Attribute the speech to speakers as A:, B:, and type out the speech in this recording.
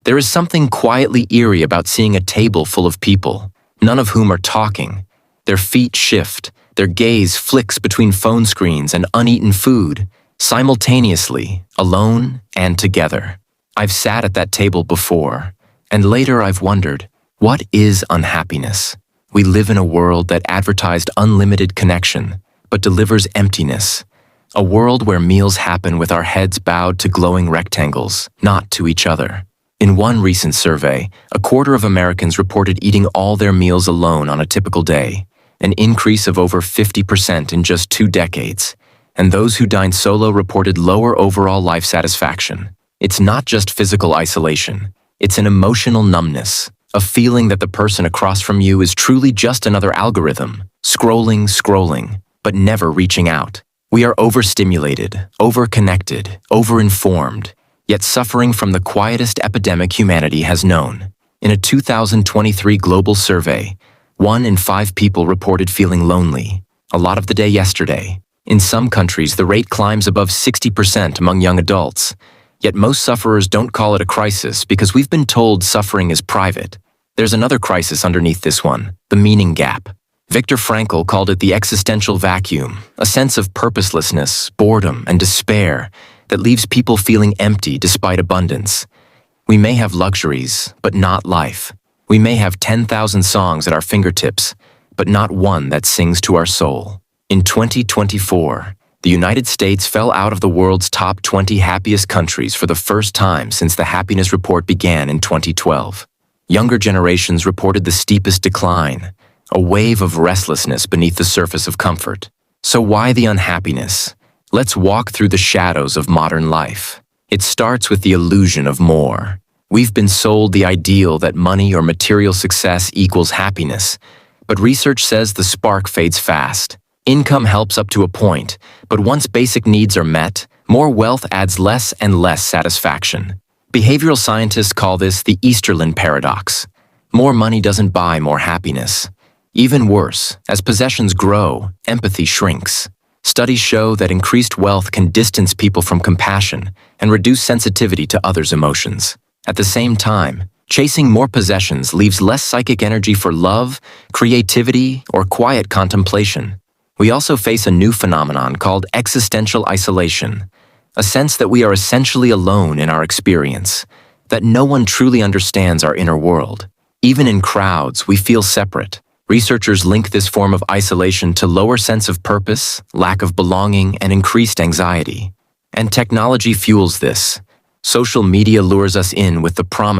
A: There is something quietly eerie about seeing a table full of people, none of whom are talking. Their feet shift, their gaze flicks between phone screens and uneaten food, simultaneously, alone and together. I've sat at that table before, and later I've wondered, what is unhappiness? We live in a world that advertised unlimited connection, but delivers emptiness. A world where meals happen with our heads bowed to glowing rectangles, not to each other. In one recent survey, a quarter of Americans reported eating all their meals alone on a typical day, an increase of over 50% in just 2 decades. And those who dined solo reported lower overall life satisfaction. It's not just physical isolation, it's an emotional numbness, a feeling that the person across from you is truly just another algorithm, scrolling, but never reaching out. We are overstimulated, overconnected, overinformed, yet suffering from the quietest epidemic humanity has known. In a 2023 global survey, 1 in 5 people reported feeling lonely, a lot of the day yesterday. In some countries, the rate climbs above 60% among young adults. Yet most sufferers don't call it a crisis because we've been told suffering is private. There's another crisis underneath this one, the meaning gap. Viktor Frankl called it the existential vacuum, a sense of purposelessness, boredom, and despair that leaves people feeling empty despite abundance. We may have luxuries, but not life. We may have 10,000 songs at our fingertips, but not one that sings to our soul. In 2024, the United States fell out of the world's top 20 happiest countries for the first time since the Happiness Report began in 2012. Younger generations reported the steepest decline, a wave of restlessness beneath the surface of comfort. So why the unhappiness? Let's walk through the shadows of modern life. It starts with the illusion of more. We've been sold the ideal that money or material success equals happiness, but research says the spark fades fast. Income helps up to a point, but once basic needs are met, more wealth adds less and less satisfaction. Behavioral scientists call this the Easterlin paradox. More money doesn't buy more happiness. Even worse, as possessions grow, empathy shrinks. Studies show that increased wealth can distance people from compassion and reduce sensitivity to others' emotions. At the same time, chasing more possessions leaves less psychic energy for love, creativity, or quiet contemplation. We also face a new phenomenon called existential isolation, a sense that we are essentially alone in our experience, that no one truly understands our inner world. Even in crowds, we feel separate. Researchers link this form of isolation to lower sense of purpose, lack of belonging, and increased anxiety. And technology fuels this. Social media lures us in with the promise